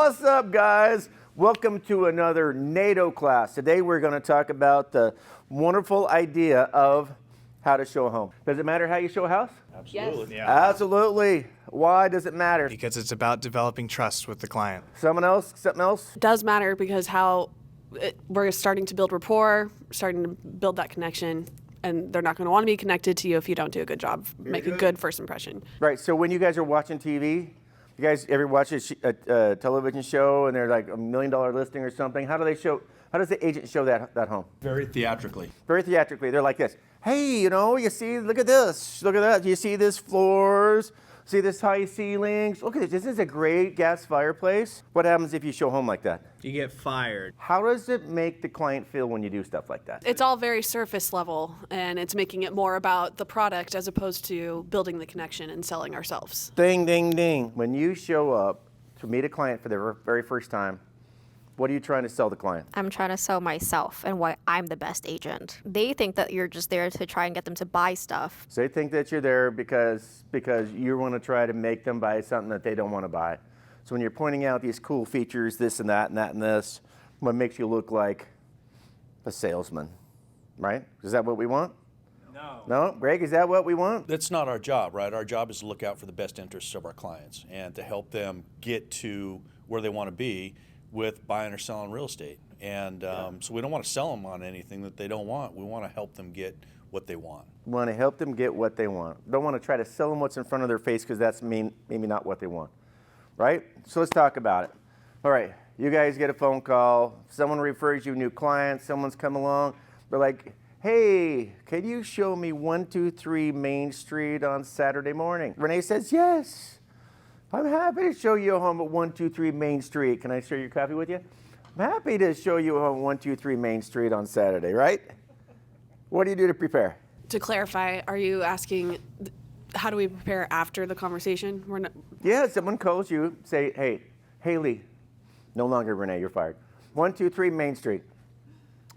What's up, guys? Welcome to another NATO class. Today we're going to talk about the wonderful idea of how to show a home. Does it matter how you show a house? Absolutely. Yes. Yeah. Absolutely. Why does it matter? Because it's about developing trust with the client. Someone else? Something else? It does matter because we're starting to build rapport, starting to build that connection, and they're not going to want to be connected to you if you don't do a good job, make a good first impression. Right. So when you guys are watching TV, you guys ever watch a television show and they're like $1 million listing or something? How does the agent show that home? Very theatrically. Very theatrically. They're like this. Hey, you see, look at this. Look at that. Do you see this floors? See this high ceilings? Look at this. This is a great gas fireplace. What happens if you show a home like that? You get fired. How does it make the client feel when you do stuff like that? It's all very surface level, and it's making it more about the product as opposed to building the connection and selling ourselves. Ding, ding, ding. When you show up to meet a client for the very first time, what are you trying to sell the client? I'm trying to sell myself and why I'm the best agent. They think that you're just there to try and get them to buy stuff. So they think that you're there because you want to try to make them buy something that they don't want to buy. So when you're pointing out these cool features, this and that and that and this, what makes you look like a salesman, right? Is that what we want? No. No? Greg, is that what we want? That's not our job, right? Our job is to look out for the best interests of our clients and to help them get to where they want to be with buying or selling real estate. And so we don't want to sell them on anything that they don't want. We want to help them get what they want. We want to help them get what they want. Don't want to try to sell them what's in front of their face because that's maybe not what they want, right? So let's talk about it. All right, you guys get a phone call. Someone refers you a new client. Someone's come along. They're like, hey, can you show me 123 Main Street on Saturday morning? Renee says, yes. I'm happy to show you a home at 123 Main Street. Can I share your copy with you? I'm happy to show you a home at 123 Main Street on Saturday, right? What do you do to prepare? To clarify, are you asking how do we prepare after the conversation? Yeah, someone calls you, say, hey, Haley, no longer Renee, you're fired. 123 Main Street.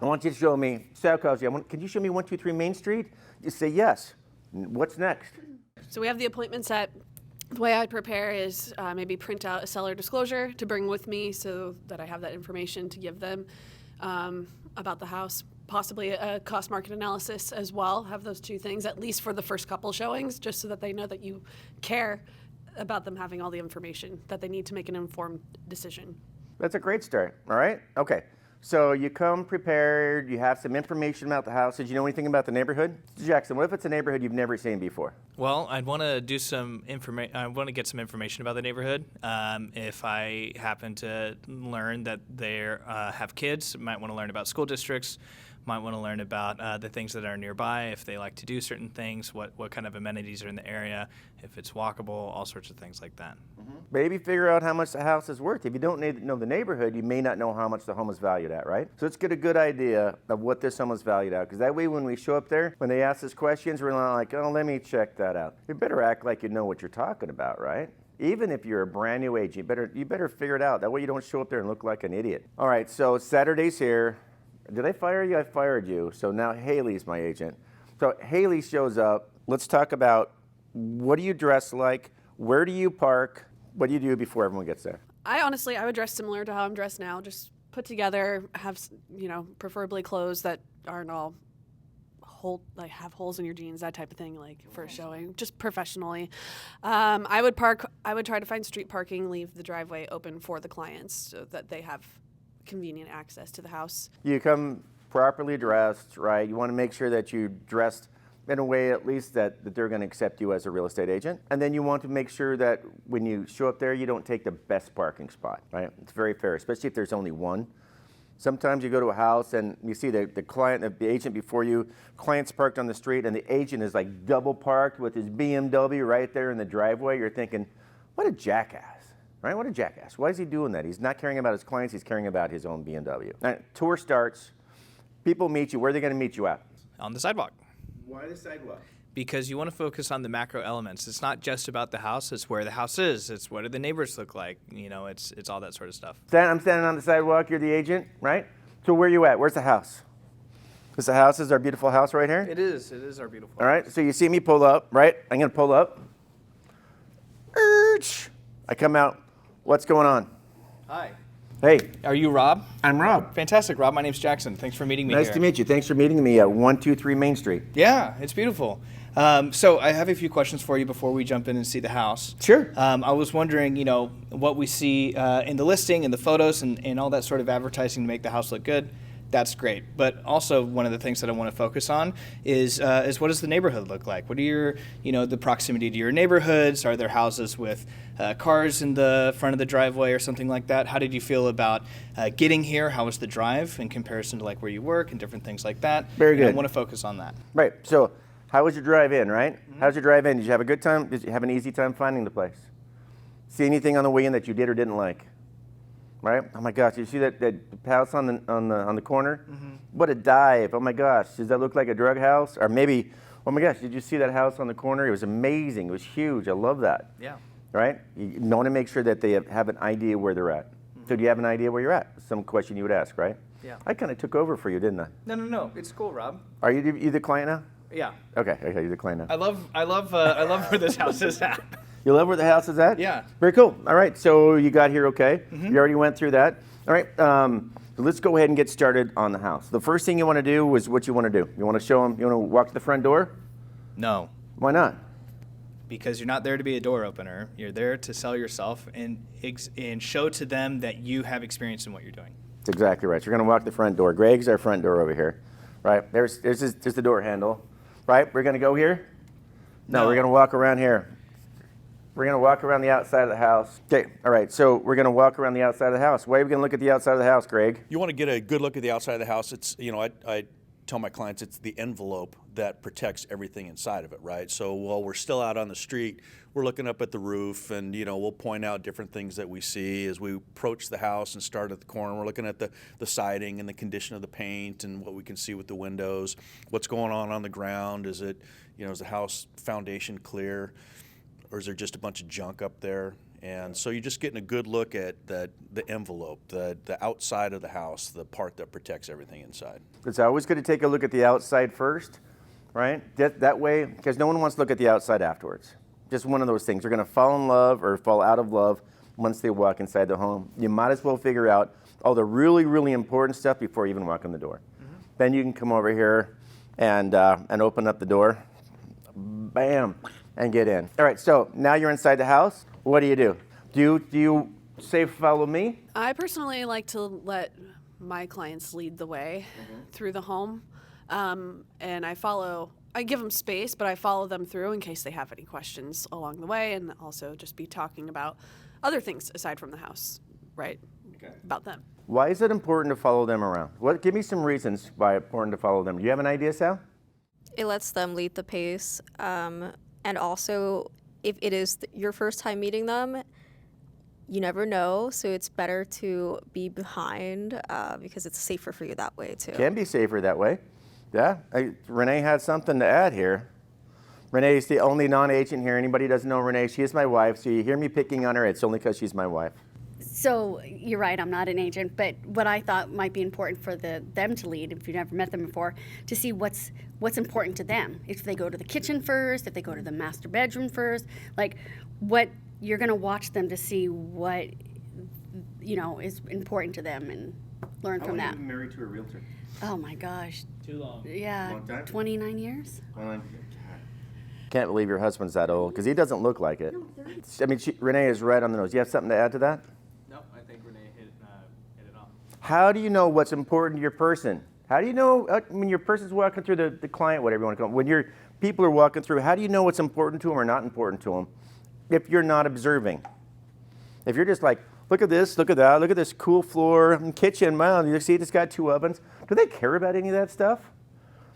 I want you to show me, Sal calls you, can you show me 123 Main Street? You say yes. What's next? So we have the appointment set. The way I prepare is maybe print out a seller disclosure to bring with me so that I have that information to give them about the house, possibly a cost market analysis as well. Have those two things, at least for the first couple showings, just so that they know that you care about them having all the information that they need to make an informed decision. That's a great start, all right? Okay, so you come prepared, you have some information about the house. Did you know anything about the neighborhood? Jackson, what if it's a neighborhood you've never seen before? Well, I'd want to do some I want to get some information about the neighborhood. If I happen to learn that they have kids, might want to learn about school districts. Might want to learn about the things that are nearby, if they like to do certain things, what kind of amenities are in the area, if it's walkable, all sorts of things like that. Mm-hmm. Maybe figure out how much the house is worth. If you don't know the neighborhood, you may not know how much the home is valued at, right? So let's get a good idea of what this home is valued at, because that way when we show up there, when they ask us questions, we're not like, oh, let me check that out. You better act like you know what you're talking about, right? Even if you're a brand new agent, you better figure it out. That way you don't show up there and look like an idiot. All right, so Saturday's here. Did I fire you? I fired you. So now Haley's my agent. So Haley shows up. Let's talk about what do you dress like? Where do you park? What do you do before everyone gets there? I would dress similar to how I'm dressed now. Just put together, have, preferably clothes that aren't all have holes in your jeans, that type of thing, like for a showing, just professionally. I would try to find street parking, leave the driveway open for the clients so that they have convenient access to the house. You come properly dressed, right? You want to make sure that you dressed in a way at least that they're going to accept you as a real estate agent. And then you want to make sure that when you show up there, you don't take the best parking spot, right? It's very fair, especially if there's only one. Sometimes you go to a house and you see the client, the agent before you, client's parked on the street and the agent is like double parked with his BMW right there in the driveway. You're thinking, what a jackass. Right? What a jackass. Why is he doing that? He's not caring about his clients, he's caring about his own BMW. All right, tour starts. People meet you. Where are they going to meet you at? On the sidewalk. Why the sidewalk? Because you want to focus on the macro elements. It's not just about the house, it's where the house is. It's what do the neighbors look like. It's all that sort of stuff. I'm standing on the sidewalk, you're the agent, right? So where are you at? Where's the house? Is the house our beautiful house right here? It is our beautiful house. All right, so you see me pull up, right? I'm going to pull up. I come out. What's going on? Hi. Hey, Are you Rob? I'm Rob. Fantastic, Rob. My name's Jackson. Thanks for meeting me Nice here. to meet you. Thanks for meeting me at 123 Main Street. Yeah, it's beautiful. So I have a few questions for you before we jump in and see the house. Sure. I was wondering, what we see in the listing and the photos and all that sort of advertising to make the house look good. That's great. But also one of the things that I want to focus on is what does the neighborhood look like? What are your, the proximity to your neighborhoods? Are there houses with cars in the front of the driveway or something like that? How did you feel about getting here? How was the drive in comparison to like where you work and different things like that? Very good. And I want to focus on that. Right. So, how was your drive in, right? How's your drive in? Did you have a good time? Did you have an easy time finding the place? See anything on the way in that you did or didn't like? Right? Oh my gosh, you see that house on the corner? What a dive. Oh my gosh, does that look like a drug house? Or maybe, oh my gosh, did you see that house on the corner? It was amazing. It was huge. I love that. Yeah. Right? You want to make sure that they have an idea where they're at. So do you have an idea where you're at? Some question you would ask, right? Yeah. I kind of took over for you, didn't I? No. It's cool, Rob. Are you the client now? Yeah. Okay, you're the client now. I love where this house is at. You love where the house is at? Yeah. Very cool. All right, so you got here okay. You already went through that. All right, so let's go ahead and get started on the house. The first thing you want to do is what you want to do. You want to show them, you want to walk to the front door? No. Why not? Because you're not there to be a door opener. You're there to sell yourself and show to them that you have experience in what you're doing. That's exactly right. You're going to walk the front door. Greg's our front door over here. Right, there's the door handle. Right, we're going to go here? No, we're going to walk around here. We're going to walk around the outside of the house. Okay, all right, so we're going to walk around the outside of the house. Why are we going to look at the outside of the house, Greg? You want to get a good look at the outside of the house. It's, I tell my clients it's the envelope that protects everything inside of it, right? So while we're still out on the street, we're looking up at the roof and, we'll point out different things that we see as we approach the house and start at the corner. We're looking at the siding and the condition of the paint and what we can see with the windows, what's going on the ground. Is it, is the house foundation clear? Or is there just a bunch of junk up there? And so you're just getting a good look at the envelope, the outside of the house, the part that protects everything inside. It's always good to take a look at the outside first, right? That way, because no one wants to look at the outside afterwards. Just one of those things. They're going to fall in love or fall out of love once they walk inside the home. You might as well figure out all the really, really important stuff before you even walk in the door. Then you can come over here and open up the door. Bam. And get in. All right, so now you're inside the house. What do? Do you say follow me? I personally like to let my clients lead the way through the home, and I give them space, but I follow them through in case they have any questions along the way, and also just be talking about other things aside from the house, right? Okay. About them. Why is it important to follow them around? Give me some reasons why it's important to follow them. Do you have an idea, Sal? It lets them lead the pace. And also, if it is your first time meeting them, you never know. So it's better to be behind because it's safer for you that way, too. Can be safer that way. Yeah. Renee had something to add here. Renee is the only non-agent here. Anybody who doesn't know Renee, she is my wife. So you hear me picking on her, it's only because she's my wife. So you're right, I'm not an agent, but what I thought might be important for them to lead, if you've never met them before, to see what's important to them. If they go to the kitchen first, if they go to the master bedroom first, like what you're going to watch them to see what is important to them and learn from that. How long have you been married to a realtor? Oh my gosh. Too long. Yeah. Long time? 29 years. Can't believe your husband's that old because he doesn't look like it. I mean, Renee is right on the nose. You have something to add to that? No, I think Renee hit it on. How do you know what's important to your person? How do you know when your person's walking through the client, whatever you want to call it, when your people are walking through, how do you know what's important to them or not important to them if you're not observing? If you're just like, look at this, look at that, look at this cool floor and kitchen, wow, you see it's got 2 ovens. Do they care about any of that stuff?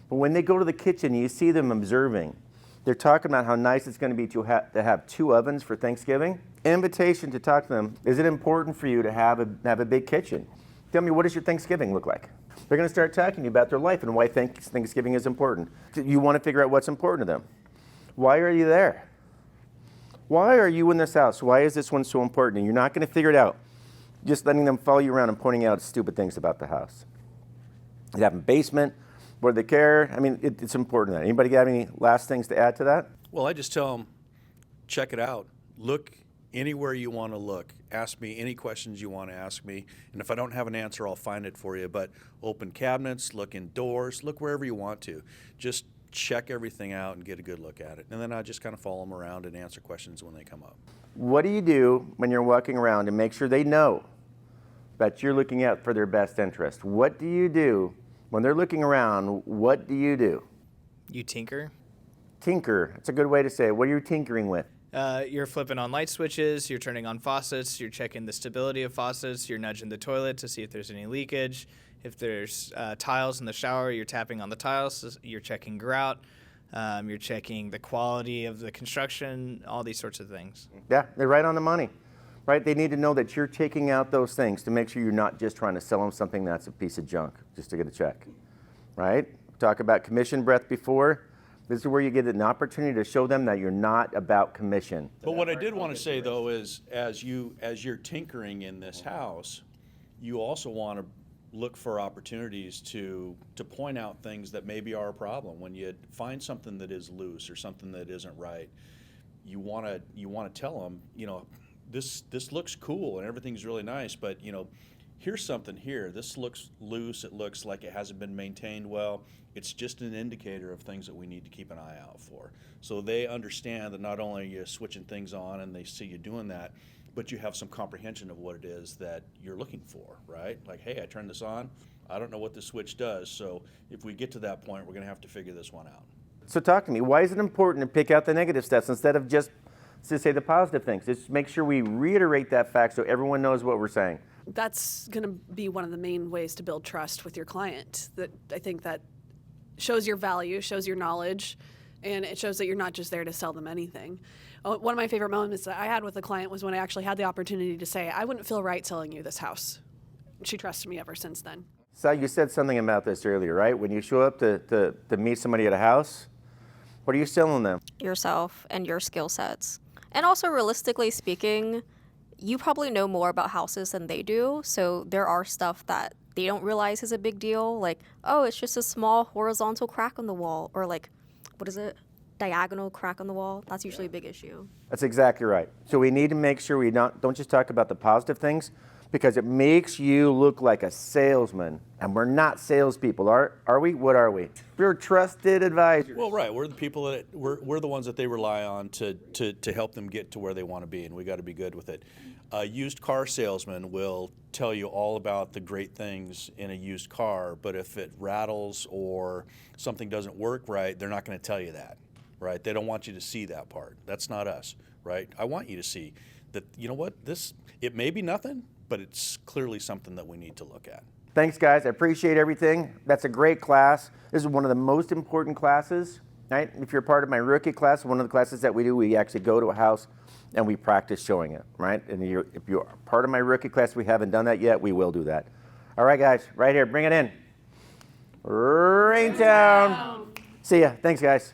But when they go to the kitchen, you see them observing. They're talking about how nice it's going to be to have 2 ovens for Thanksgiving. Invitation to talk to them. Is it important for you to have a big kitchen? Tell me, what does your Thanksgiving look like? They're going to start talking to you about their life and why Thanksgiving is important. You want to figure out what's important to them. Why are you there? Why are you in this house? Why is this one so important? And you're not going to figure it out just letting them follow you around and pointing out stupid things about the house. You have a basement. Where they care. I mean, it's important. Anybody got any last things to add to that? Well, I just tell them, check it out. Look anywhere you want to look. Ask me any questions you want to ask me. And if I don't have an answer, I'll find it for you. But open cabinets, look indoors, look wherever you want to. Just check everything out and get a good look at it. And then I just kind of follow them around and answer questions when they come up. What do you do when you're walking around to make sure they know that you're looking out for their best interest? What do you do when they're looking around? What do you do? You tinker. Tinker. That's a good way to say it. What are you tinkering with? You're flipping on light switches, you're turning on faucets, you're checking the stability of faucets, you're nudging the toilet to see if there's any leakage. If there's tiles in the shower, you're tapping on the tiles, you're checking grout, you're checking the quality of the construction, all these sorts of things. Yeah, they're right on the money, right? They need to know that you're taking out those things to make sure you're not just trying to sell them something that's a piece of junk just to get a check, right? Talk about commission breath before. This is where you get an opportunity to show them that you're not about commission. But what I did want to say, though, is as you're tinkering in this house, you also want to look for opportunities to point out things that maybe are a problem. When you find something that is loose or something that isn't right, you want to tell them, you know, this looks cool and everything's really nice, but you know, here's something here. This looks loose. It looks like it hasn't been maintained well. It's just an indicator of things that we need to keep an eye out for. So they understand that not only are you switching things on and they see you doing that, but you have some comprehension of what it is that you're looking for, right? Like, hey, I turned this on. I don't know what the switch does. So if we get to that point, we're going to have to figure this one out. So talk to me. Why is it important to pick out the negative stats instead of just to say the positive things? Just make sure we reiterate that fact so everyone knows what we're saying. That's going to be one of the main ways to build trust with your client. That I think that shows your value, shows your knowledge, and it shows that you're not just there to sell them anything. One of my favorite moments that I had with a client was when I actually had the opportunity to say, I wouldn't feel right selling you this house. She trusted me ever since then. So you said something about this earlier, right? When you show up to meet somebody at a house, what are you selling them? Yourself and your skill sets. And also, realistically speaking, you probably know more about houses than they do. So there are stuff that they don't realize is a big deal. Like, oh, it's just a small horizontal crack on the wall. Or like, what is it? Diagonal crack on the wall. That's usually a big issue. That's exactly right. So we need to make sure we don't just talk about the positive things, because it makes you look like a salesman, and we're not salespeople, are we? What are we? We're trusted advisors. Well, right. We're the people that we're the ones that they rely on to help them get to where they want to be, and we got to be good with it. A used car salesman will tell you all about the great things in a used car, but if it rattles or something doesn't work right, they're not going to tell you that, right? They don't want you to see that part. That's not us, right? I want you to see that, you know what, it may be nothing, but it's clearly something that we need to look at. Thanks, guys. I appreciate everything. That's a great class. This is one of the most important classes, right? If you're part of my rookie class, one of the classes that we do, we actually go to a house and we practice showing it, right? And if you're part of my rookie class, we haven't done that yet, we will do that. All right, guys, right here, bring it in. Raintown. See ya. Thanks, guys.